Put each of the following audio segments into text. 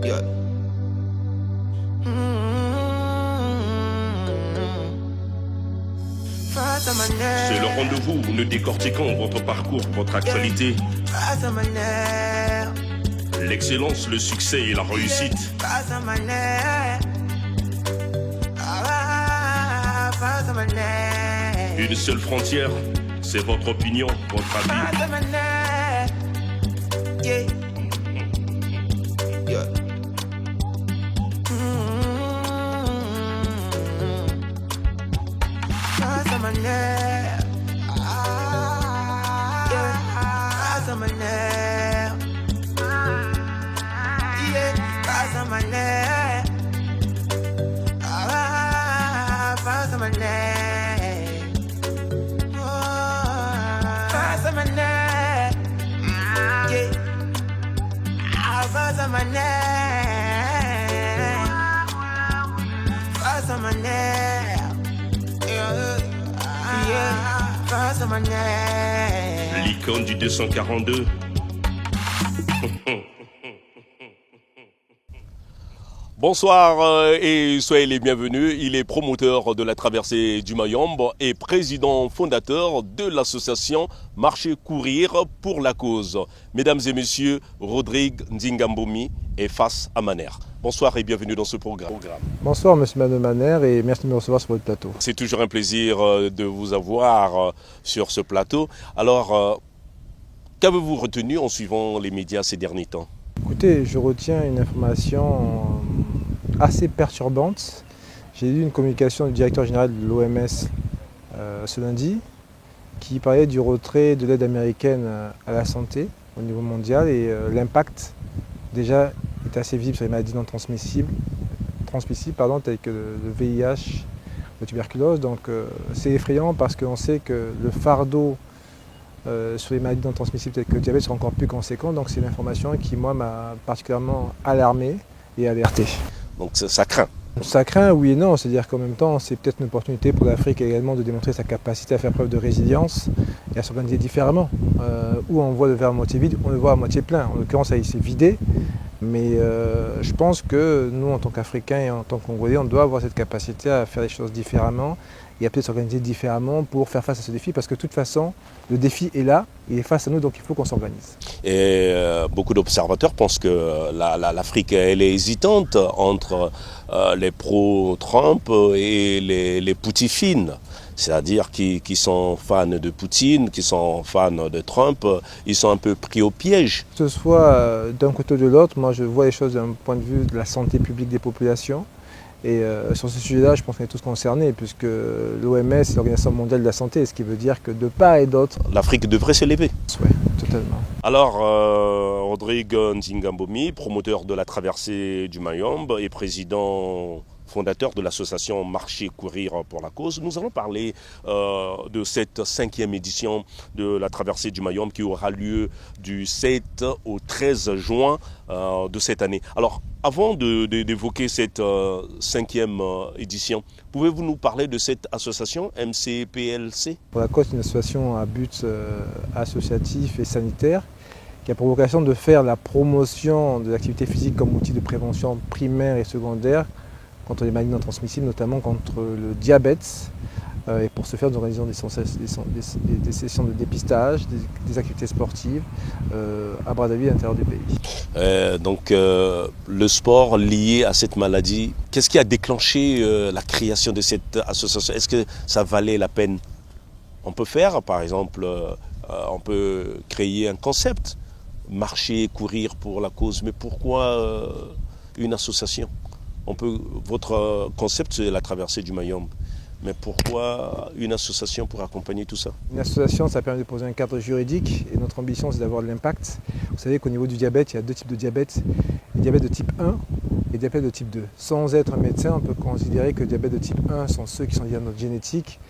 Yeah. Face à ma nerf. C'est le rendez-vous où nous décortiquons votre parcours, votre actualité. Face à ma nerf. L'excellence, le succès et la réussite. Face à ma nerf. Face à ma nerf. Une seule frontière, c'est votre opinion, votre avis. Face à ma nerf. Yeah. Yeah. Face à ma nerf. Yeah. Face à ma nerf. Yeah. Face à ma nerf. Face à ma nerf. Face à ma nerf. Yeah. Face à ma nerf. Face à ma nerf. Yeah. Face à ma nerf. L'icône du 242. Bonsoir et soyez les bienvenus. Il est promoteur de la traversée du Mayombe et président fondateur de l'association Marcher Courir pour la cause. Mesdames et messieurs, Rodrigue Nzingambomi est face à Maner. Bonsoir et bienvenue dans ce programme. Bonsoir Monsieur Maner et merci de me recevoir sur votre plateau. C'est toujours un plaisir de vous avoir sur ce plateau. Alors, qu'avez-vous retenu en suivant les médias ces derniers temps ? Écoutez, je retiens une information assez perturbante. J'ai lu une communication du directeur général de l'OMS ce lundi qui parlait du retrait de l'aide américaine à la santé au niveau mondial et l'impact déjà est assez visible sur les maladies non transmissibles telles que le VIH, la tuberculose. Donc c'est effrayant parce qu'on sait que le fardeau sur les maladies non transmissibles telles que le diabète sera encore plus conséquent. Donc c'est une information qui moi m'a particulièrement alarmé et alerté. Donc ça craint. Ça craint, oui et non. C'est-à-dire qu'en même temps, c'est peut-être une opportunité pour l'Afrique également de démontrer sa capacité à faire preuve de résilience et à s'organiser différemment. Où on voit le verre à moitié vide, on le voit à moitié plein. En l'occurrence, il s'est vidé. Mais je pense que nous, en tant qu'Africains et en tant que Congolais, on doit avoir cette capacité à faire les choses différemment et à peut-être s'organiser différemment pour faire face à ce défi. Parce que de toute façon, le défi est là, il est face à nous, donc il faut qu'on s'organise. Et beaucoup d'observateurs pensent que l'Afrique elle est hésitante entre les pro-Trump et les poutifines. C'est-à-dire qui sont fans de Poutine, qui sont fans de Trump, ils sont un peu pris au piège. Que ce soit d'un côté ou de l'autre, moi je vois les choses d'un point de vue de la santé publique des populations. Et sur ce sujet-là, je pense qu'on est tous concernés, puisque l'OMS est l'Organisation mondiale de la santé, ce qui veut dire que de part et d'autre, l'Afrique devrait se lever. Oui, totalement. Alors, Rodrigue Nzingambomi, promoteur de la traversée du Mayombe et président fondateur de l'association Marcher Courir pour la cause, nous allons parler de cette 5e édition de la traversée du Mayombe qui aura lieu du 7 au 13 juin de cette année. Alors, avant d'évoquer cette 5e édition, pouvez-vous nous parler de cette association MCPLC ? Pour la cause, c'est une association à but associatif et sanitaire qui a pour vocation de faire la promotion de l'activité physique comme outil de prévention primaire et secondaire contre les maladies non transmissibles, notamment contre le diabète. Et pour ce faire, nous organisons des sessions de dépistage, des activités sportives à Brazzaville, à l'intérieur du pays. Donc le sport lié à cette maladie, qu'est-ce qui a déclenché la création de cette association ? Est-ce que ça valait la peine ? On peut faire, par exemple, on peut créer un concept, marcher, courir pour la cause, mais pourquoi une association ? Votre concept, c'est la traversée du Mayombe. Mais pourquoi une association pour accompagner tout ça ? Une association, ça permet de poser un cadre juridique et notre ambition, c'est d'avoir de l'impact. Vous savez qu'au niveau du diabète, il y a deux types de diabète. Le diabète de type 1 et le diabète de type 2. Sans être un médecin, on peut considérer que le diabète de type 1 sont ceux qui sont liés à notre génétique,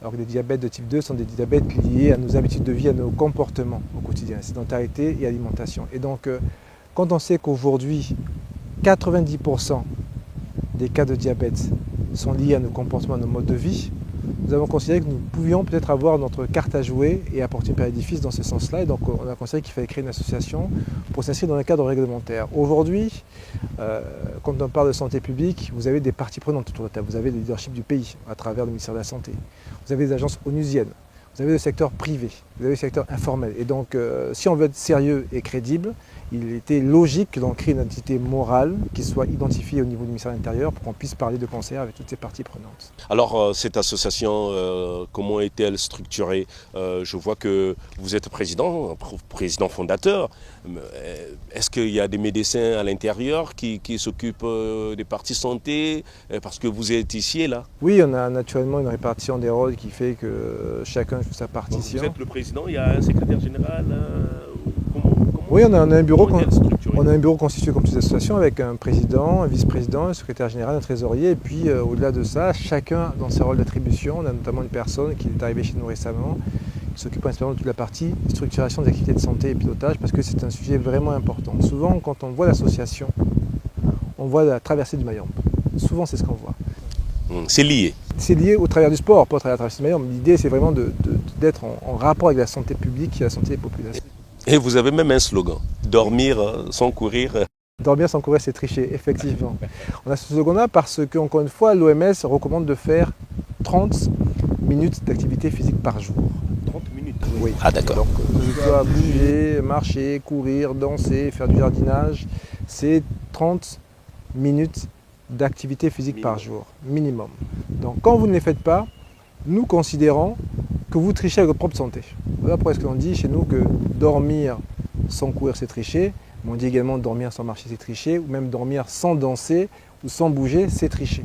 alors que les diabètes de type 2 sont des diabètes liés à nos habitudes de vie, à nos comportements au quotidien, sédentarité et alimentation. Et donc, quand on sait qu'aujourd'hui, 90% des cas de diabète sont liés à nos comportements, à nos modes de vie, nous avons considéré que nous pouvions peut-être avoir notre carte à jouer et apporter une pierre à l'édifice dans ce sens-là. Et donc on a considéré qu'il fallait créer une association pour s'inscrire dans un cadre réglementaire. Aujourd'hui, quand on parle de santé publique, vous avez des parties prenantes autour de la table. Vous avez le leadership du pays à travers le ministère de la Santé. Vous avez des agences onusiennes. Vous avez le secteur privé, vous avez le secteur informel. Et donc, si on veut être sérieux et crédible, il était logique que l'on crée une entité morale qui soit identifiée au niveau du ministère de l'Intérieur pour qu'on puisse parler de cancer avec toutes ces parties prenantes. Alors, cette association, comment est-elle structurée? Je vois que vous êtes président fondateur. Est-ce qu'il y a des médecins à l'intérieur qui s'occupent des parties santé? Parce que vous êtes ici et là. Oui, on a naturellement une répartition des rôles qui fait que chacun joue sa partition. Vous êtes le président, il y a un secrétaire général. Oui, on a un bureau constitué comme toutes les associations avec un président, un vice-président, un secrétaire général, un trésorier. Et puis au-delà de ça, chacun dans ses rôles d'attribution. On a notamment une personne qui est arrivée chez nous récemment, qui s'occupe principalement de toute la partie structuration des activités de santé et pilotage, parce que c'est un sujet vraiment important. Souvent, quand on voit l'association, on voit la traversée du Mayombe. Souvent, c'est ce qu'on voit. C'est lié. C'est lié au travers du sport, pas au travers de la traversée du Mayombe. L'idée, c'est vraiment d'être en rapport avec la santé publique et la santé des populations. Et vous avez même un slogan, dormir sans courir. Dormir sans courir, c'est tricher, effectivement. On a ce slogan-là parce qu'encore une fois, l'OMS recommande de faire 30 minutes d'activité physique par jour. 30 minutes? Oui. Ah d'accord. Donc, que ce soit bouger, marcher, courir, danser, faire du jardinage, c'est 30 minutes d'activité physique par jour, minimum. Donc quand vous ne les faites pas, nous considérons que vous trichez avec votre propre santé. Voilà pourquoi est-ce qu'on dit chez nous que dormir sans courir c'est tricher, mais on dit également dormir sans marcher c'est tricher, ou même dormir sans danser ou sans bouger c'est tricher.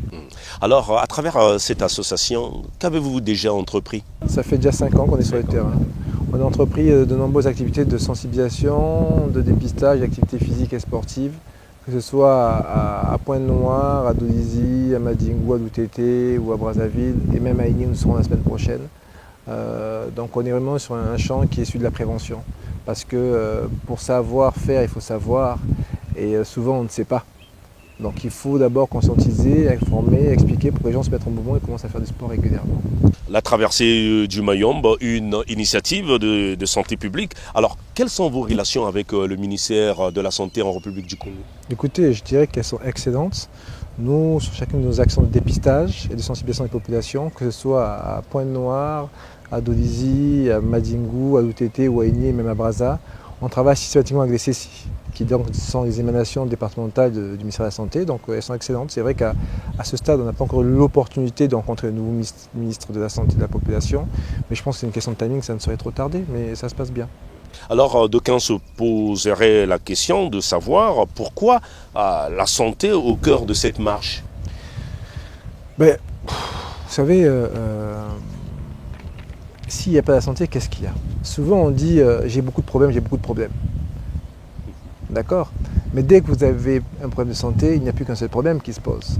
Alors à travers cette association, qu'avez-vous déjà entrepris? Ça fait déjà 5 ans qu'on est sur le terrain. On a entrepris de nombreuses activités de sensibilisation, de dépistage, d'activités physiques et sportives, que ce soit à Pointe-Noire, à Dolisie, à Madingou, à Doutete ou à Brazzaville, et même à Igny, nous serons la semaine prochaine. Donc on est vraiment sur un champ qui est celui de la prévention. Parce que pour savoir faire, il faut savoir, et souvent on ne sait pas. Donc il faut d'abord conscientiser, informer, expliquer pour que les gens se mettent en mouvement et commencent à faire du sport régulièrement. La traversée du Mayombe, une initiative de santé publique. Alors, quelles sont vos relations avec le ministère de la Santé en République du Congo? Écoutez, je dirais qu'elles sont excellentes. Nous, sur chacune de nos actions de dépistage et de sensibilisation des populations, que ce soit à Pointe-Noire, à Dolisie, à Madingou, à Doutete ou à Igny, même à Brazza, on travaille systématiquement avec les CECI, qui donc sont les émanations départementales du ministère de la Santé, donc elles sont excellentes. C'est vrai qu'à ce stade, on n'a pas encore eu l'opportunité de rencontrer le nouveau ministre de la Santé et de la Population, mais je pense que c'est une question de timing, ça ne saurait trop tarder, mais ça se passe bien. Alors, d'aucuns se poseraient la question de savoir pourquoi la santé au cœur de cette marche. Ben, vous savez, s'il n'y a pas la santé, qu'est-ce qu'il y a? Souvent on dit j'ai beaucoup de problèmes, j'ai beaucoup de problèmes. D'accord? Mais dès que vous avez un problème de santé, il n'y a plus qu'un seul problème qui se pose.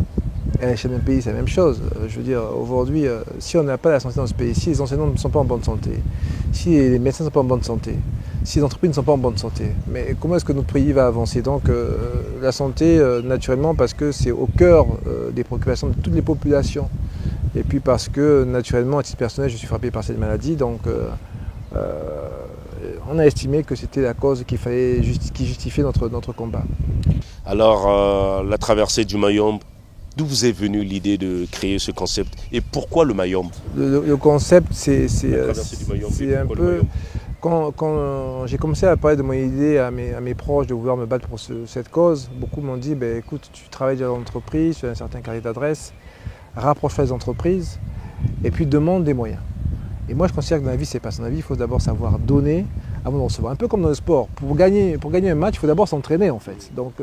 Et à l'échelle d'un pays, c'est la même chose. Je veux dire, aujourd'hui, si on n'a pas la santé dans ce pays, si les enseignants ne sont pas en bonne santé, si les médecins ne sont pas en bonne santé, si les entreprises ne sont pas en bonne santé, mais comment est-ce que notre pays va avancer? Donc la santé, naturellement, parce que c'est au cœur des préoccupations de toutes les populations. Et puis parce que, naturellement, à titre personnel, je suis frappé par cette maladie, donc on a estimé que c'était la cause qui justifiait notre combat. Alors, la traversée du Mayombe, d'où vous est venue l'idée de créer ce concept et pourquoi le Mayombe? Le concept, c'est un peu... Quand j'ai commencé à parler de mon idée à mes proches de vouloir me battre pour cette cause, beaucoup m'ont dit ben, écoute, tu travailles déjà dans l'entreprise, tu as un certain carnet d'adresse, rapproche-toi des entreprises et puis demande des moyens. Et moi je considère que dans la vie c'est pas ça. Dans la vie il faut d'abord savoir donner avant de recevoir. Un peu comme dans le sport, pour gagner un match il faut d'abord s'entraîner en fait. Donc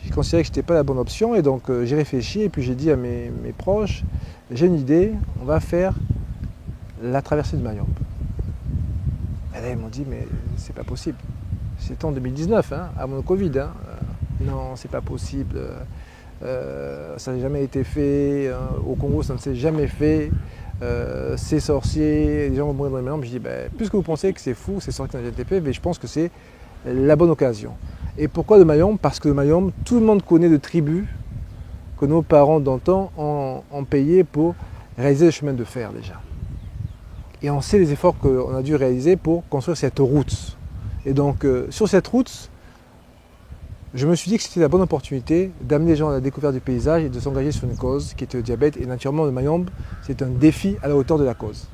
j'ai considéré que ce n'était pas la bonne option et donc j'ai réfléchi et puis j'ai dit à mes proches, j'ai une idée, on va faire la traversée du Mayombe. Et là ils m'ont dit mais c'est pas possible. C'était en 2019, hein, avant le Covid. Hein. Non, c'est pas possible. Ça n'a jamais été fait. Au Congo, ça ne s'est jamais fait. C'est sorcier, les gens vont mourir dans les Mayombe. Je dis, ben, puisque vous pensez que c'est fou, c'est sorcier, ça n'a jamais été fait, mais je pense que c'est la bonne occasion. Et pourquoi le Mayombe? Parce que le Mayombe, tout le monde connaît de tribus que nos parents d'antan ont payé pour réaliser le chemin de fer déjà. Et on sait les efforts qu'on a dû réaliser pour construire cette route. Et donc, sur cette route, je me suis dit que c'était la bonne opportunité d'amener les gens à la découverte du paysage et de s'engager sur une cause qui était le diabète. Et naturellement, le Mayombe, c'est un défi à la hauteur de la cause.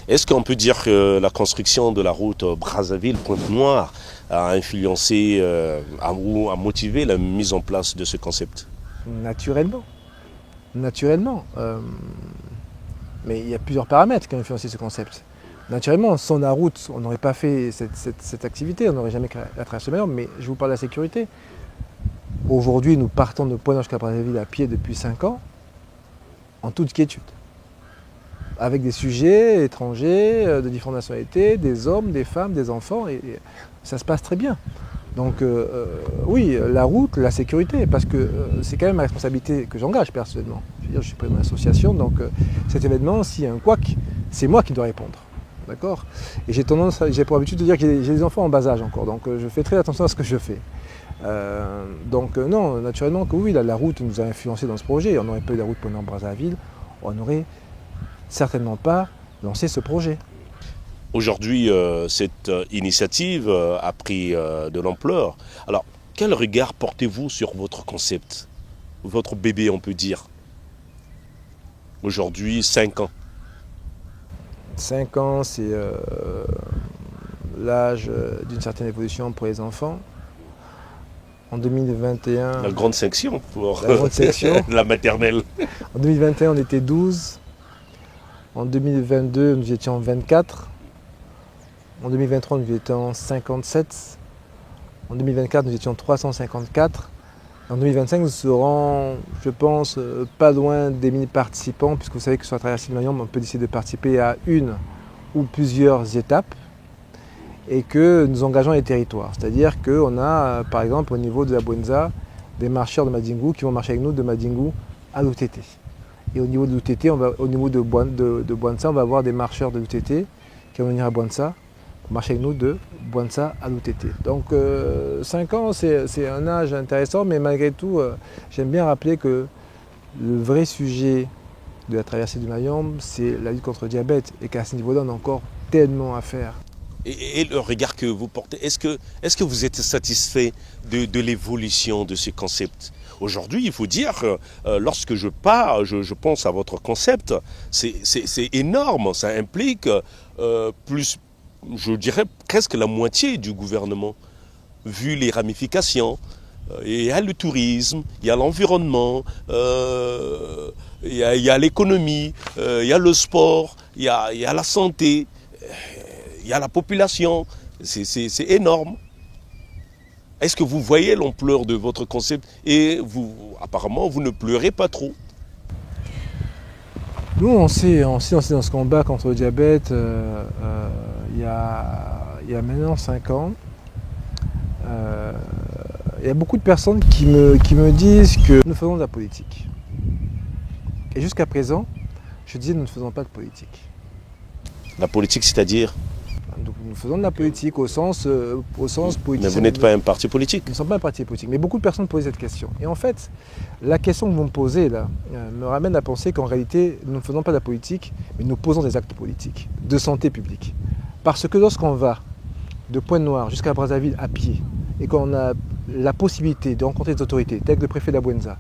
Est-ce qu'on peut dire que la construction de la route Brazzaville-Pointe-Noire a influencé ou a motivé la mise en place de ce concept? Naturellement. Naturellement. Mais il y a plusieurs paramètres qui ont influencé ce concept. Naturellement, sans la route, on n'aurait pas fait cette activité, on n'aurait jamais créé la traversée Mayombe, mais je vous parle de la sécurité. Aujourd'hui, nous partons de Pointe-Noire jusqu'à Brazzaville à pied depuis 5 ans, en toute quiétude. Avec des sujets étrangers, de différentes nationalités, des hommes, des femmes, des enfants, et ça se passe très bien. Donc oui, la route, la sécurité, parce que c'est quand même ma responsabilité que j'engage personnellement. Je veux dire, je suis président de l'association, donc cet événement, s'il y a un couac, c'est moi qui dois répondre. D'accord? Et j'ai pour habitude de dire que j'ai des enfants en bas âge encore, donc je fais très attention à ce que je fais. Non, naturellement que oui, la route nous a influencé dans ce projet. On n'aurait pas eu la route Pointe-Noire-Brazzaville, on n'aurait certainement pas lancé ce projet. Aujourd'hui, cette initiative a pris de l'ampleur. Alors, quel regard portez-vous sur votre concept? Votre bébé, on peut dire. Aujourd'hui, 5 ans. 5 ans, c'est l'âge d'une certaine évolution pour les enfants. En 2021... La grande section pour la grande section. La maternelle. En 2021, on était 12. En 2022, nous étions 24. En 2023, nous étions 57. En 2024, nous étions 354. En 2025, nous serons, je pense, pas loin des 1000 participants, puisque vous savez que sur la traversée du Mayombe, on peut décider de participer à une ou plusieurs étapes et que nous engageons les territoires. C'est-à-dire qu'on a, par exemple, au niveau de la Bwenza, des marcheurs de Madingu qui vont marcher avec nous de Madingu à l'UTT. Et au niveau de l'UTT, au niveau de Bwanza, on va avoir des marcheurs de l'UTT qui vont venir à Bwanza pour marcher avec nous de Bwanza à l'UTT. Donc 5 ans, c'est un âge intéressant, mais malgré tout, j'aime bien rappeler que le vrai sujet de la traversée du Mayombe, c'est la lutte contre le diabète, et qu'à ce niveau-là, on a encore tellement à faire. Et le regard que vous portez, est-ce que vous êtes satisfait de l'évolution de ce concept? Aujourd'hui, il faut dire, lorsque je pense à votre concept, c'est énorme. Ça implique plus, je dirais presque la moitié du gouvernement, vu les ramifications. Il y a le tourisme, il y a l'environnement, il y a l'économie, il y a le sport, il y a la santé, il y a la population. C'est énorme. Est-ce que vous voyez l'ampleur de votre concept et apparemment, vous ne pleurez pas trop? Nous, on s'est lancé dans ce combat contre le diabète il y a maintenant 5 ans. Il y a beaucoup de personnes qui me disent que nous faisons de la politique. Et jusqu'à présent, je disais nous ne faisons pas de politique. La politique, c'est-à-dire? Donc nous faisons de la politique au sens politique. Mais vous n'êtes pas un parti politique. Nous ne sommes pas un parti politique. Mais beaucoup de personnes posent cette question. Et en fait, la question que vous me posez là me ramène à penser qu'en réalité, nous ne faisons pas de la politique, mais nous posons des actes politiques, de santé publique. Parce que lorsqu'on va de Pointe-Noire jusqu'à Brazzaville à pied, et qu'on a la possibilité de rencontrer des autorités, telles que le préfet de la Bwenza,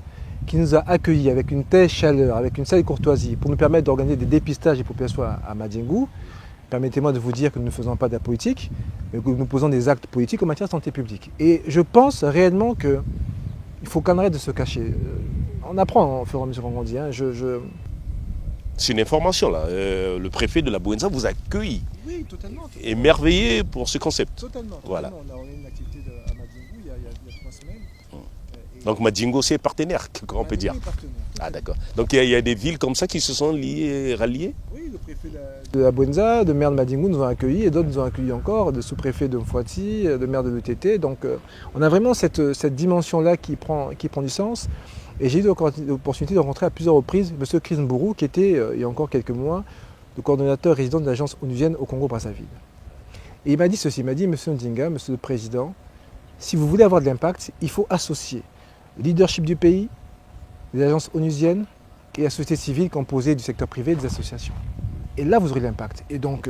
qui nous a accueillis avec une telle chaleur, avec une telle courtoisie, pour nous permettre d'organiser des dépistages des populations à Madingu, permettez-moi de vous dire que nous ne faisons pas de la politique, mais que nous posons des actes politiques en matière de santé publique. Et je pense réellement qu'il faut qu'on arrête de se cacher. On apprend au fur et à mesure qu'on grandit. C'est une information là. Le préfet de la Bwenza vous a accueilli. Oui, totalement. Émerveillé pour ce concept. Totalement. Voilà. On a eu une activité à Madingu il y a 3 semaines. Donc Madingu, c'est partenaire, on peut dire. Ah d'accord. Donc il y a des villes comme ça qui se sont ralliées? Oui, le préfet de la Bwenza, de maire de Madingu nous ont accueillis et d'autres nous ont accueillis encore, de sous-préfet de Mfouati, de maire de l'UTT. Donc on a vraiment cette dimension-là qui prend du sens. Et j'ai eu l'opportunité de rencontrer à plusieurs reprises M. Chris Mbourou, qui était, il y a encore quelques mois, le coordonnateur résident de l'agence onusienne au Congo-Brazzaville. Et il m'a dit ceci, il m'a dit, M. Ndinga, M. le Président, si vous voulez avoir de l'impact, il faut associer le leadership du pays, les agences onusiennes, et la société civile composée du secteur privé et des associations. Et là, vous aurez l'impact. Et donc,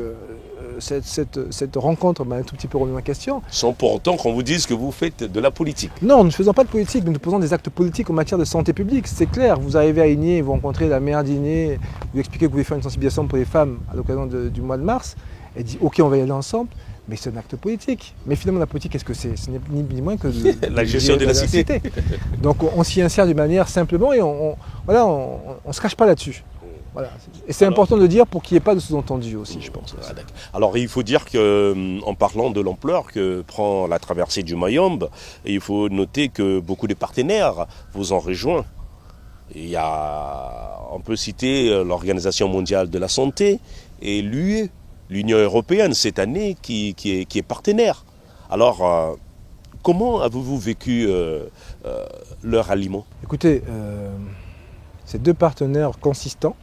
cette rencontre m'a un tout petit peu remis en question. Sans pour autant qu'on vous dise que vous faites de la politique. Non, nous ne faisons pas de politique, nous posons des actes politiques en matière de santé publique. C'est clair, vous arrivez à Igné, vous rencontrez la maire d'Igné, vous expliquez que vous voulez faire une sensibilisation pour les femmes à l'occasion du mois de mars. Elle dit ok, on va y aller ensemble, mais c'est un acte politique. Mais finalement, la politique, qu'est-ce que c'est? Ce n'est ni moins que la gestion de la cité. Donc on s'y insère d'une manière simplement et on ne se cache pas là-dessus. Voilà. Et c'est important de le dire pour qu'il n'y ait pas de sous-entendu aussi, je pense. Alors il faut dire qu'en parlant de l'ampleur que prend la traversée du Mayombe, il faut noter que beaucoup de partenaires vous ont rejoint. On peut citer l'Organisation mondiale de la santé et l'UE, l'Union européenne cette année qui est partenaire. Alors comment avez-vous vécu leur aliment? Écoutez, c'est deux partenaires consistants.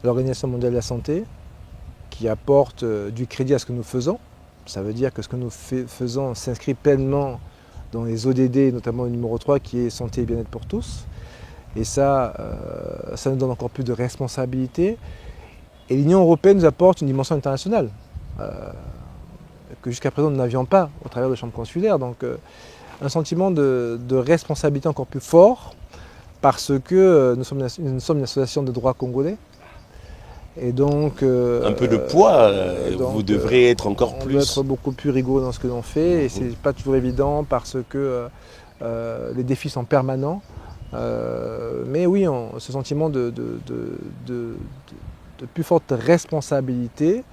L'Organisation mondiale de la santé, qui apporte du crédit à ce que nous faisons. Ça veut dire que ce que nous faisons s'inscrit pleinement dans les ODD, notamment le numéro 3, qui est santé et bien-être pour tous. Et ça nous donne encore plus de responsabilité. Et l'Union européenne nous apporte une dimension internationale, que jusqu'à présent nous n'avions pas au travers de chambres consulaires. Donc un sentiment de responsabilité encore plus fort, parce que nous sommes une association de droit congolais. Et donc, un peu de poids, vous devrez être encore plus. On doit être beaucoup plus rigoureux dans ce que l'on fait, et c'est pas toujours évident parce que les défis sont permanents. Mais oui, ce sentiment de plus forte responsabilité,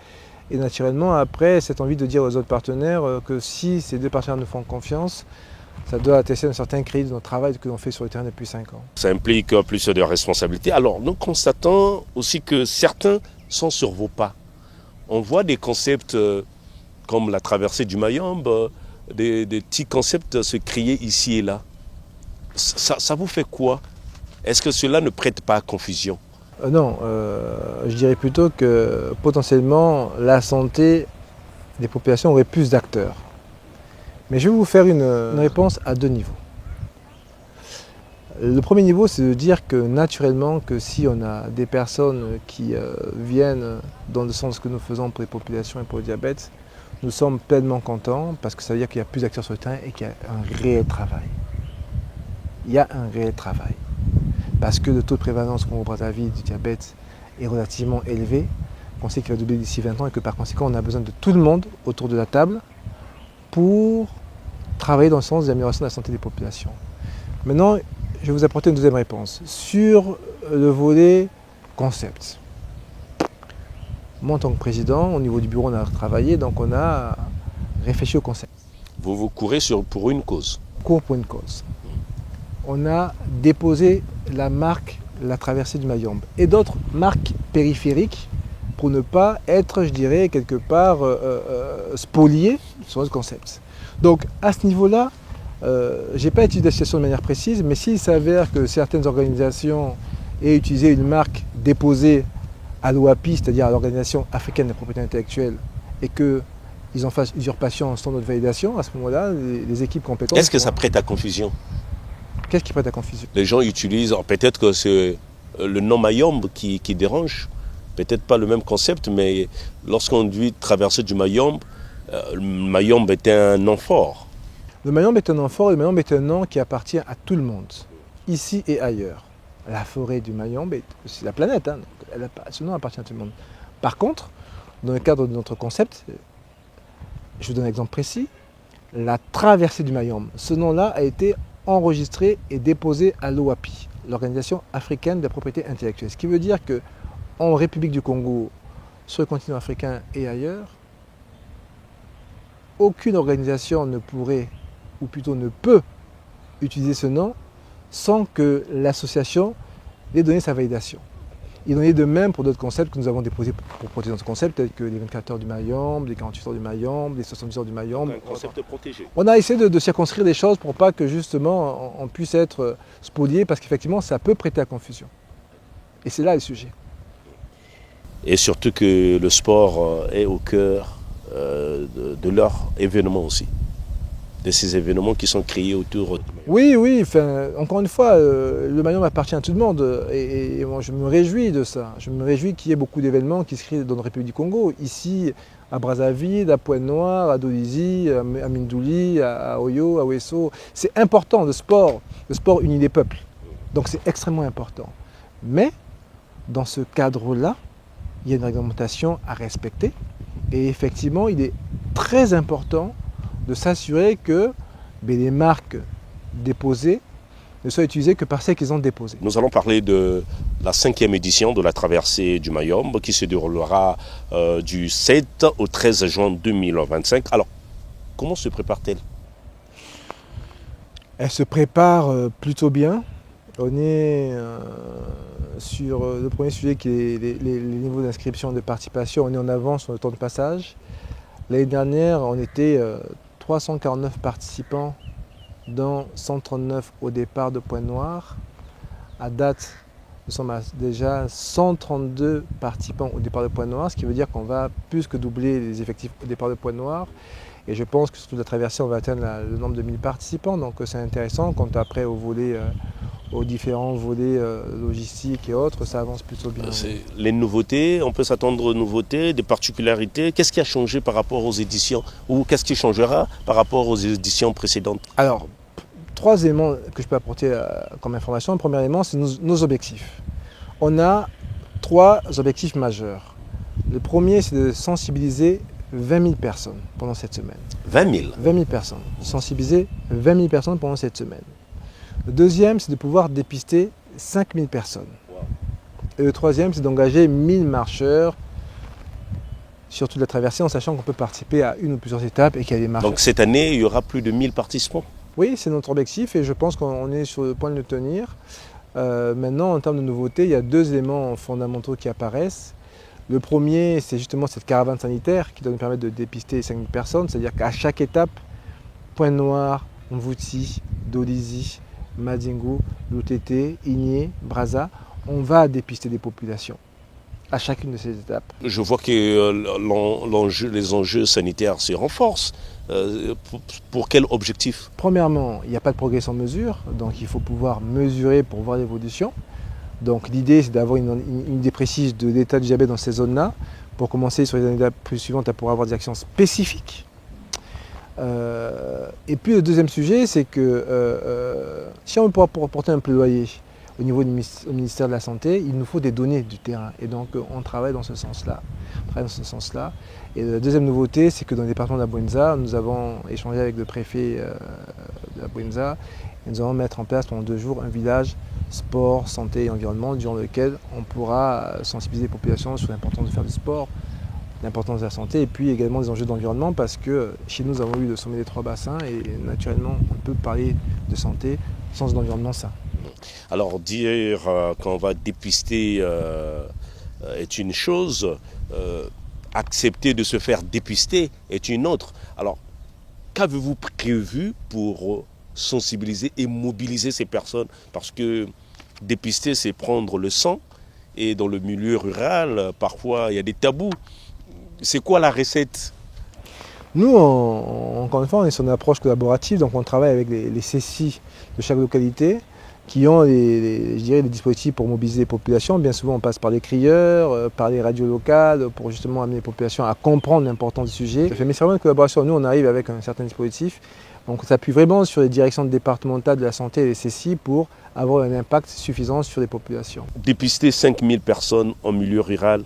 et naturellement après cette envie de dire aux autres partenaires que si ces deux partenaires nous font confiance, ça doit attester un certain crédit de notre travail que l'on fait sur le terrain depuis 5 ans. Ça implique plus de responsabilités. Alors, nous constatons aussi que certains sont sur vos pas. On voit des concepts comme la traversée du Mayombe, des petits concepts se créer ici et là. Ça vous fait quoi? Est-ce que cela ne prête pas à confusion? Non, je dirais plutôt que potentiellement la santé des populations aurait plus d'acteurs. Mais je vais vous faire une réponse à deux niveaux. Le premier niveau, c'est de dire que naturellement, que si on a des personnes qui viennent dans le sens que nous faisons pour les populations et pour le diabète, nous sommes pleinement contents parce que ça veut dire qu'il y a plus d'acteurs sur le terrain et qu'il y a un réel travail. Il y a un réel travail. Parce que le taux de prévalence Congo-Brazzaville du diabète est relativement élevé, qu'on sait qu'il va doubler d'ici 20 ans et que par conséquent, on a besoin de tout le monde autour de la table pour travailler dans le sens de l'amélioration de la santé des populations. Maintenant, je vais vous apporter une deuxième réponse. Sur le volet concept. Moi, en tant que président, au niveau du bureau, on a travaillé, donc on a réfléchi au concept. Vous courez pour une cause? Cours pour une cause. On a déposé la marque La Traversée du Mayombe et d'autres marques périphériques pour ne pas être, je dirais, quelque part spoliés sur notre concept. Donc à ce niveau-là, je n'ai pas étudié la situation de manière précise, mais s'il s'avère que certaines organisations aient utilisé une marque déposée à l'OAPI, c'est-à-dire à l'Organisation africaine de la propriété intellectuelle, et qu'ils en fassent usurpation sans notre validation, à ce moment-là, les équipes compétentes... Est-ce que ça prête à confusion? Qu'est-ce qui prête à confusion? Les gens utilisent, peut-être que c'est le nom Mayombe qui dérange, peut-être pas le même concept, mais lorsqu'on dit traverser du Mayombe, le Mayombe est un nom fort. Le Mayombe est un nom fort, et le Mayombe est un nom qui appartient à tout le monde, ici et ailleurs. La forêt du Mayombe, c'est la planète, hein, ce nom appartient à tout le monde. Par contre, dans le cadre de notre concept, je vous donne un exemple précis, la traversée du Mayombe, ce nom-là a été enregistré et déposé à l'OAPI, l'Organisation africaine de la propriété intellectuelle. Ce qui veut dire qu'en République du Congo, sur le continent africain et ailleurs, aucune organisation ne pourrait, ou plutôt ne peut, utiliser ce nom sans que l'association ait donné sa validation. Il en est de même pour d'autres concepts que nous avons déposés pour protéger notre concept, tels que les 24 heures du Mayombe, les 48 heures du Mayombe, les 70 heures du Mayombe. Un concept protégé. On a essayé de circonscrire les choses pour pas que justement on puisse être spolié, parce qu'effectivement ça peut prêter à confusion. Et c'est là le sujet. Et surtout que le sport est au cœur de leur événement aussi. de ces événements qui sont créés autour. Oui, oui, enfin, encore une fois, le Mayombe appartient à tout le monde et moi, je me réjouis de ça. Je me réjouis qu'il y ait beaucoup d'événements qui se créent dans la République du Congo, ici à Brazzaville, à Pointe-Noire, à Dolisie, à Mindouli, à Oyo, à Ouesso. C'est important, le sport unit les peuples, donc c'est extrêmement important. Mais dans ce cadre-là, il y a une réglementation à respecter et effectivement, il est très important de s'assurer que les marques déposées ne soient utilisées que par celles qu'ils ont déposées. Nous allons parler de la 5e édition de la traversée du Mayombe qui se déroulera du 7 au 13 juin 2025. Alors, comment se prépare-t-elle? Elle se prépare plutôt bien. On est sur le premier sujet qui est les niveaux d'inscription et de participation. On est en avance sur le temps de passage. L'année dernière, on était 349 participants, dont 139 au départ de Pointe-Noire. À date, nous sommes à déjà 132 participants au départ de Pointe-Noire, ce qui veut dire qu'on va plus que doubler les effectifs au départ de Pointe-Noire. Et je pense que sur toute la traversée, on va atteindre le nombre de 1000 participants. Donc c'est intéressant. Quant après aux différents volets logistiques et autres, ça avance plutôt bien. Les nouveautés, on peut s'attendre aux nouveautés, des particularités. Qu'est-ce qui a changé par rapport aux éditions ou qu'est-ce qui changera par rapport aux éditions précédentes? Alors, 3 éléments que je peux apporter comme information. Le premier élément, c'est nos objectifs. On a 3 objectifs majeurs. Le premier, c'est de sensibiliser 20 000 personnes pendant cette semaine. 20 000 20 000 personnes. Sensibiliser 20 000 personnes pendant cette semaine. Le deuxième, c'est de pouvoir dépister 5 000 personnes. Et le troisième, c'est d'engager 1000 marcheurs sur toute la traversée en sachant qu'on peut participer à une ou plusieurs étapes et qu'il y a des marcheurs. Donc cette année, il y aura plus de 1000 participants? Oui, c'est notre objectif et je pense qu'on est sur le point de le tenir. Maintenant, en termes de nouveautés, il y a 2 éléments fondamentaux qui apparaissent. Le premier, c'est justement cette caravane sanitaire qui doit nous permettre de dépister 5000 personnes. C'est-à-dire qu'à chaque étape, Pointe-Noire, Mvouti, Dolisie, Madingu, Lutete, Igné, Brazza, on va dépister des populations à chacune de ces étapes. Je vois que les enjeux sanitaires se renforcent. Pour quel objectif? Premièrement, il n'y a pas de progrès sans mesure, donc il faut pouvoir mesurer pour voir l'évolution. Donc l'idée, c'est d'avoir une idée précise de l'état du diabète dans ces zones-là, pour commencer sur les années plus suivantes à pouvoir avoir des actions spécifiques. Et puis le deuxième sujet, c'est que si on pourra porter un plaidoyer au niveau du ministère de la Santé, il nous faut des données du terrain. Et donc on travaille dans ce sens-là. Et la deuxième nouveauté, c'est que dans le département de la Bouenza, nous avons échangé avec le préfet de la Bouenza et nous allons mettre en place pendant 2 jours un village sport, santé et environnement durant lequel on pourra sensibiliser les populations sur l'importance de faire du sport, l'importance de la santé et puis également des enjeux d'environnement parce que chez nous avons eu le sommet des 3 bassins et naturellement on peut parler de santé sans un environnement sain. Alors dire qu'on va dépister est une chose, accepter de se faire dépister est une autre. Alors qu'avez-vous prévu pour sensibiliser et mobiliser ces personnes? Parce que dépister, c'est prendre le sang et dans le milieu rural, parfois il y a des tabous. C'est quoi la recette? Nous, encore une fois, on est sur une approche collaborative, donc on travaille avec les CECI de chaque localité qui ont je dirais, les dispositifs pour mobiliser les populations. Bien souvent, on passe par les crieurs, par les radios locales, pour justement amener les populations à comprendre l'importance du sujet. Mais c'est vraiment une collaboration. Nous, on arrive avec un certain dispositif. Donc on s'appuie vraiment sur les directions départementales de la santé et les CECI pour avoir un impact suffisant sur les populations. Dépister 5000 personnes en milieu rural.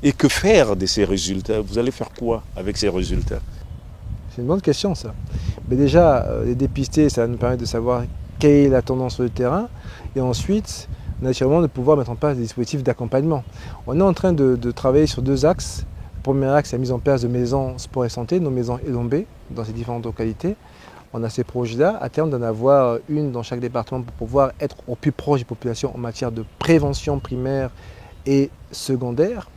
Et que faire de ces résultats? Vous allez faire quoi avec ces résultats? C'est une bonne question ça. Mais déjà, les dépister, ça va nous permettre de savoir quelle est la tendance sur le terrain. Et ensuite, naturellement, de pouvoir mettre en place des dispositifs d'accompagnement. On est en train de travailler sur 2 axes. Le premier axe, c'est la mise en place de maisons sport et santé, nos maisons Elombé, dans ces différentes localités. On a ces projets-là, à terme d'en avoir une dans chaque département pour pouvoir être au plus proche des populations en matière de prévention primaire et secondaire.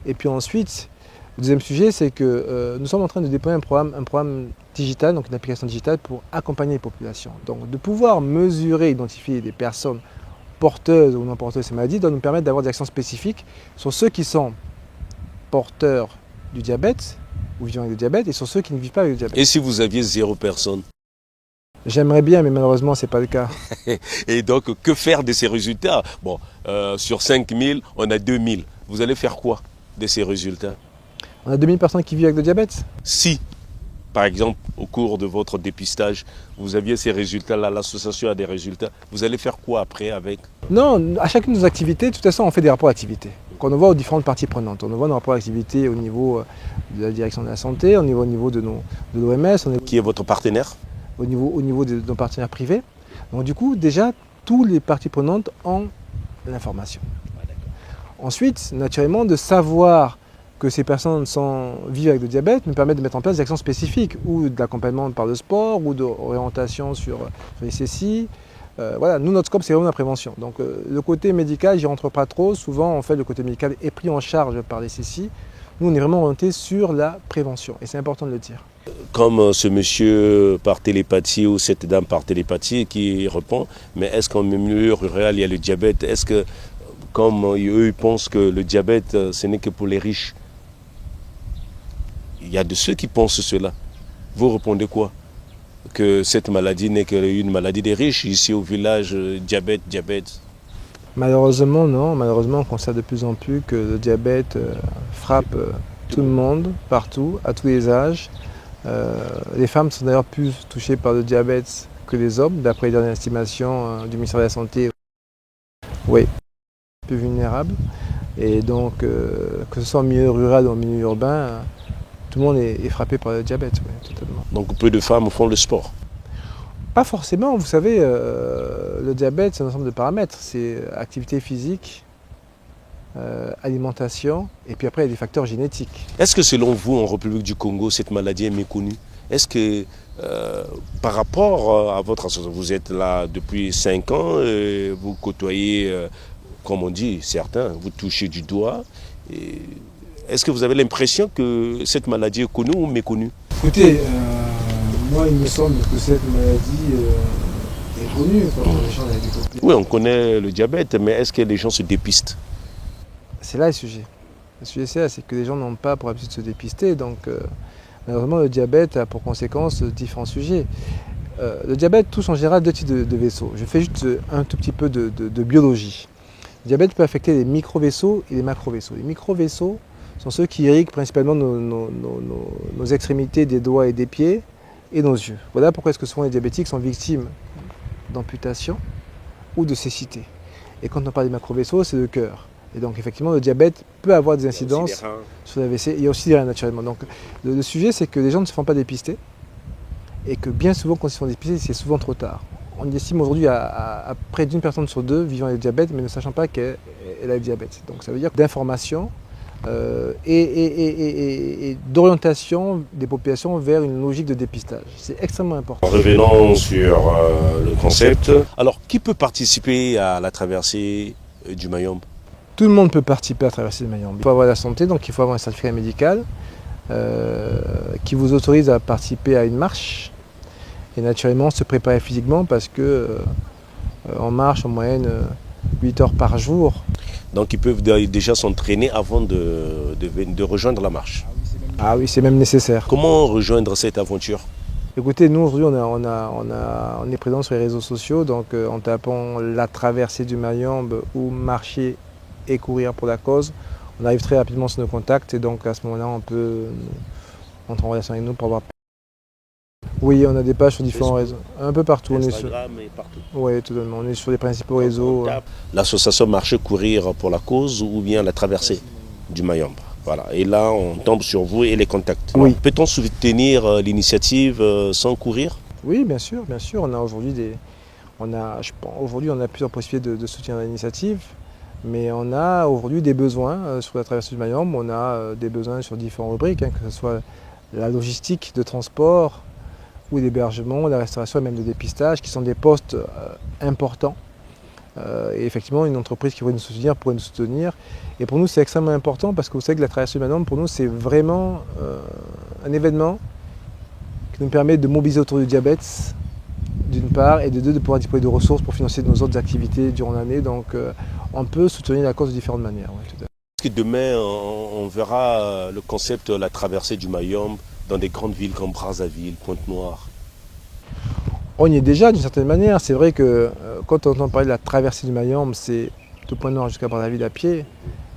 Et puis ensuite, le deuxième sujet, c'est que nous sommes en train de déployer un programme digital, donc une application digitale pour accompagner les populations. Donc de pouvoir mesurer, identifier des personnes porteuses ou non porteuses de ces maladies doit nous permettre d'avoir des actions spécifiques sur ceux qui sont porteurs du diabète ou vivant avec le diabète et sur ceux qui ne vivent pas avec le diabète. Et si vous aviez 0 personne? J'aimerais bien, mais malheureusement, ce n'est pas le cas. Et donc, que faire de ces résultats? Bon, sur 5000, on a 2000. Vous allez faire quoi de ces résultats? On a 2000 personnes qui vivent avec le diabète. Si, par exemple, au cours de votre dépistage, vous aviez ces résultats-là, l'association a des résultats, vous allez faire quoi après avec? Non, à chacune de nos activités, de toute façon, on fait des rapports d'activité. Qu'on envoie aux différentes parties prenantes. On envoie nos rapports d'activité au niveau de la direction de la santé, au niveau de l'OMS, Qui est votre partenaire? au niveau de nos partenaires privés. Donc du coup, déjà, toutes les parties prenantes ont l'information. Ensuite, naturellement, de savoir que ces personnes vivent avec le diabète nous permet de mettre en place des actions spécifiques, ou de l'accompagnement par le sport, ou d'orientation sur les CCI. Voilà, nous, notre scope, c'est vraiment la prévention. Donc le côté médical, j'y rentre pas trop. Souvent, en fait, le côté médical est pris en charge par les CCI. Nous, on est vraiment orienté sur la prévention, et c'est important de le dire. Comme ce monsieur par télépathie ou cette dame par télépathie qui répond, mais est-ce qu'en milieu rural, il y a le diabète? Est-ce que, comme eux, ils pensent que le diabète, ce n'est que pour les riches? Il y a de ceux qui pensent cela. Vous répondez quoi? Que cette maladie n'est qu'une maladie des riches, ici au village, diabète. Malheureusement, non. Malheureusement, on constate de plus en plus que le diabète frappe tout le monde, partout, à tous les âges. Les femmes sont d'ailleurs plus touchées par le diabète que les hommes, d'après les dernières estimations du ministère de la Santé. Oui, plus vulnérables. Et donc, que ce soit en milieu rural ou en milieu urbain, tout le monde est frappé par le diabète, oui, totalement. Donc peu de femmes font le sport. Pas forcément, vous savez, le diabète, c'est un ensemble de paramètres. C'est activité physique, alimentation, et puis après, il y a des facteurs génétiques. Est-ce que selon vous, en République du Congo, cette maladie est méconnue? Est-ce que par rapport à votre association, vous êtes là depuis 5 ans, et vous côtoyez, comme on dit, certains, vous touchez du doigt. Est-ce que vous avez l'impression que cette maladie est connue ou méconnue? Écoutez, moi, il me semble que cette maladie est connue quand on échange avec des populations. Oui, on connaît le diabète, mais est-ce que les gens se dépistent? C'est là le sujet. Le sujet, c'est que les gens n'ont pas pour habitude de se dépister. Donc, malheureusement, le diabète a pour conséquence différents sujets. Le diabète touche en général 2 types de vaisseaux. Je fais juste un tout petit peu de biologie. Le diabète peut affecter les micro-vaisseaux et les macro-vaisseaux. Les micro-vaisseaux sont ceux qui irriguent principalement nos extrémités des doigts et des pieds et nos yeux. Voilà pourquoi est-ce que souvent les diabétiques sont victimes d'amputations ou de cécité. Et quand on parle des macro-vaisseaux, c'est le cœur. Et donc effectivement, le diabète peut avoir des incidences sur la WC. Il y a aussi des reins naturellement. Donc le sujet, c'est que les gens ne se font pas dépister et que bien souvent, quand ils se font dépister, c'est souvent trop tard. On estime aujourd'hui à près d'une personne sur 2 vivant avec le diabète, mais ne sachant pas qu'elle a le diabète. Donc ça veut dire d'information et d'orientation des populations vers une logique de dépistage. C'est extrêmement important. Revenons sur le concept. Alors, qui peut participer à la traversée du Mayombe? Tout le monde peut participer à traverser le Mayombe. Il faut avoir la santé, donc il faut avoir un certificat médical qui vous autorise à participer à une marche et naturellement se préparer physiquement parce que on marche en moyenne 8 heures par jour. Donc ils peuvent déjà s'entraîner avant de rejoindre la marche. Ah oui, c'est même nécessaire. Comment rejoindre cette aventure? Écoutez, nous aujourd'hui on est présent sur les réseaux sociaux, donc en tapant la traversée du Mayombe ou marcher et courir pour la cause, on arrive très rapidement sur nos contacts et donc à ce moment-là on peut entrer en relation avec nous pour voir. Oui, on a des pages sur différents réseaux, un peu partout. Instagram et partout. Oui, totalement. On est sur les principaux réseaux. L'association Marcher Courir pour la cause ou bien la traversée du Mayombe. Voilà. Et là, on tombe sur vous et les contacts. Oui. Peut-on soutenir l'initiative sans courir? Oui, bien sûr, bien sûr. On a aujourd'hui aujourd'hui on a plusieurs possibilités de soutenir l'initiative, mais on a aujourd'hui des besoins sur la traversée du Mayombe. On a des besoins sur différentes rubriques, que ce soit la logistique de transport, ou l'hébergement, la restauration et même le dépistage, qui sont des postes importants. Et effectivement, une entreprise qui pourrait nous soutenir. Et pour nous, c'est extrêmement important parce que vous savez que la traversée du Mayombe, pour nous, c'est vraiment un événement qui nous permet de mobiliser autour du diabète, d'une part, et de deux, de pouvoir disposer de ressources pour financer nos autres activités durant l'année. Donc, on peut soutenir la cause de différentes manières. Ouais, tout à fait. Est-ce que demain, on verra le concept de la traversée du Mayombe dans des grandes villes comme Brazzaville, Pointe-Noire? On y est déjà d'une certaine manière. C'est vrai que quand on entend parler de la traversée du Mayombe, c'est de Pointe-Noire jusqu'à Brazzaville à pied.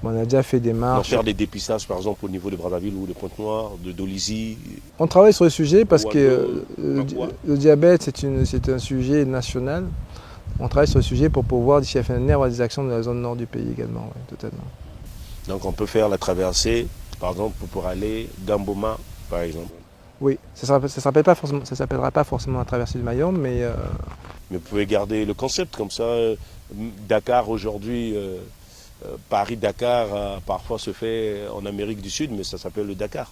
On a déjà fait des marches. Faire des dépistages par exemple au niveau de Brazzaville ou de Pointe-Noire, de Dolisie. On travaille sur le sujet parce que le diabète c'est un sujet national. On travaille sur le sujet pour pouvoir d'ici la fin de l'année avoir des actions dans la zone nord du pays également, ouais, totalement. Donc on peut faire la traversée par exemple pour aller Gamboma par exemple. Oui, ça ne s'appellera pas forcément la traversée du Mayombe, mais... Mais vous pouvez garder le concept comme ça. Dakar aujourd'hui, Paris-Dakar parfois se fait en Amérique du Sud, mais ça s'appelle le Dakar.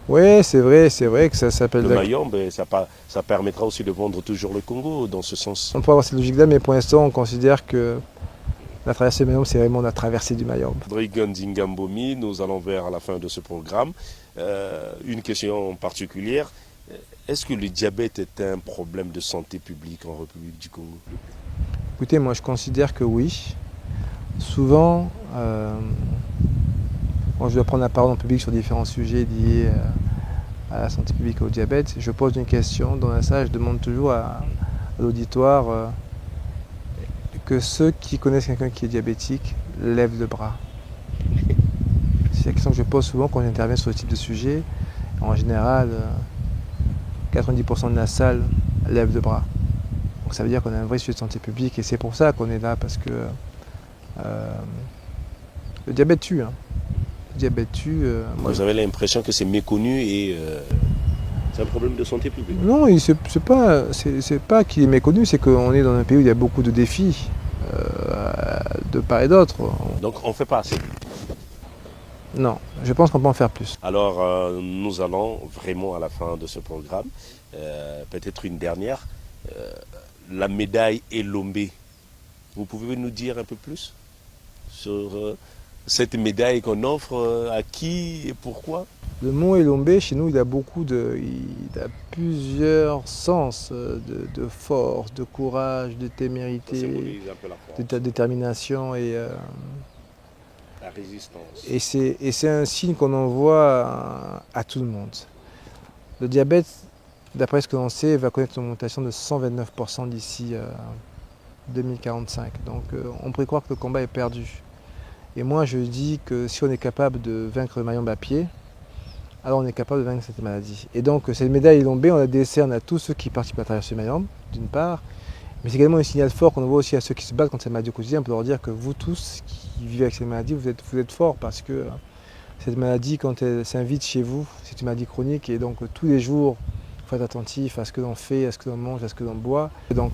Oui, c'est vrai que ça s'appelle le Mayombe, ça permettra aussi de vendre toujours le Congo dans ce sens. On peut avoir cette logique-là, mais pour l'instant, on considère que la traversée du Mayombe, c'est vraiment la traversée du Mayombe. Rodrigue Nzingambomi, nous allons vers la fin de ce programme. Une question particulière. Est-ce que le diabète est un problème de santé publique en République du Congo? Écoutez, moi je considère que oui. Souvent, quand je dois prendre la parole en public sur différents sujets liés à la santé publique et au diabète, je pose une question. Dans ça, je demande toujours à l'auditoire que ceux qui connaissent quelqu'un qui est diabétique lèvent le bras. C'est la question que je pose souvent quand j'interviens sur ce type de sujet. En général, 90% de la salle lève le bras. Donc ça veut dire qu'on a un vrai sujet de santé publique et c'est pour ça qu'on est là, parce que le diabète tue. Hein. Le diabète tue. Vous avez l'impression que c'est méconnu et c'est un problème de santé publique? Non, c'est pas qu'il est méconnu, c'est qu'on est dans un pays où il y a beaucoup de défis de part et d'autre. Donc on ne fait pas assez? Non, je pense qu'on peut en faire plus. Alors nous allons vraiment à la fin de ce programme, peut-être une dernière, la médaille Elombe. Vous pouvez nous dire un peu plus sur cette médaille qu'on offre, à qui et pourquoi? Le mot Elombe, chez nous, il a plusieurs sens de force, de courage, de témérité, de détermination et la résistance. Et c'est un signe qu'on envoie à tout le monde. Le diabète, d'après ce que l'on sait, va connaître une augmentation de 129% d'ici 2045. Donc on pourrait croire que le combat est perdu. Et moi je dis que si on est capable de vaincre le Mayombe à pied, alors on est capable de vaincre cette maladie. Et donc cette médaille Elombe, on la décerne à tous ceux qui participent à la traversée du Mayombe, d'une part, mais c'est également un signal fort qu'on envoie aussi à ceux qui se battent contre cette maladie au quotidien pour leur dire que vous tous qui vivez avec cette maladie, vous êtes forts, parce que cette maladie, quand elle s'invite chez vous, c'est une maladie chronique et donc tous les jours, il faut être attentif à ce que l'on fait, à ce que l'on mange, à ce que l'on boit. Et donc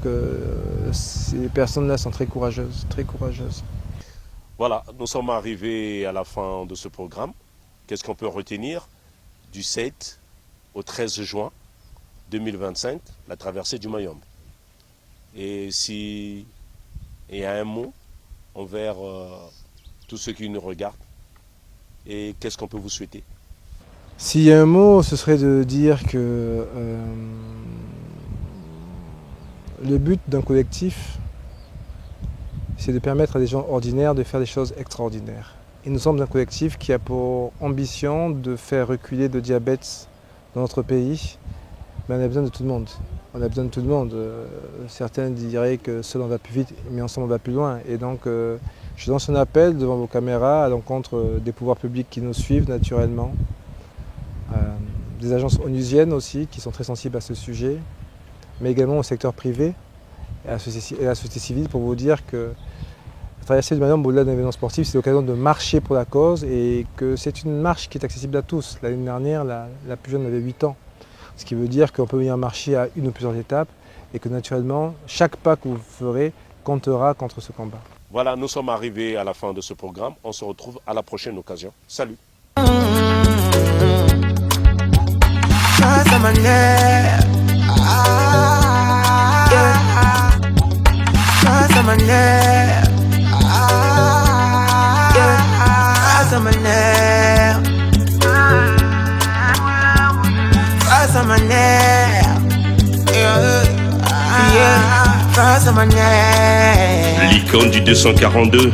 ces personnes-là sont très courageuses, très courageuses. Voilà, nous sommes arrivés à la fin de ce programme. Qu'est-ce qu'on peut retenir? Du 7 au 13 juin 2025, la traversée du Mayombe. Et s'il y a un mot envers tous ceux qui nous regardent, et qu'est-ce qu'on peut vous souhaiter? S'il y a un mot, ce serait de dire que le but d'un collectif, c'est de permettre à des gens ordinaires de faire des choses extraordinaires. Et nous sommes un collectif qui a pour ambition de faire reculer le diabète dans notre pays. Mais on a besoin de tout le monde. On a besoin de tout le monde. Certains diraient que seul on va plus vite, mais ensemble on va plus loin. Et donc je lance un appel devant vos caméras à l'encontre des pouvoirs publics qui nous suivent naturellement. Des agences onusiennes aussi qui sont très sensibles à ce sujet, mais également au secteur privé et à la société civile pour vous dire que la traversée du Mayombe, au-delà d'un événement sportif, c'est l'occasion de marcher pour la cause et que c'est une marche qui est accessible à tous. L'année dernière, la plus jeune avait 8 ans, ce qui veut dire qu'on peut venir marcher à une ou plusieurs étapes et que naturellement, chaque pas que vous ferez comptera contre ce combat. Voilà, nous sommes arrivés à la fin de ce programme. On se retrouve à la prochaine occasion. Salut. L'icône du 242.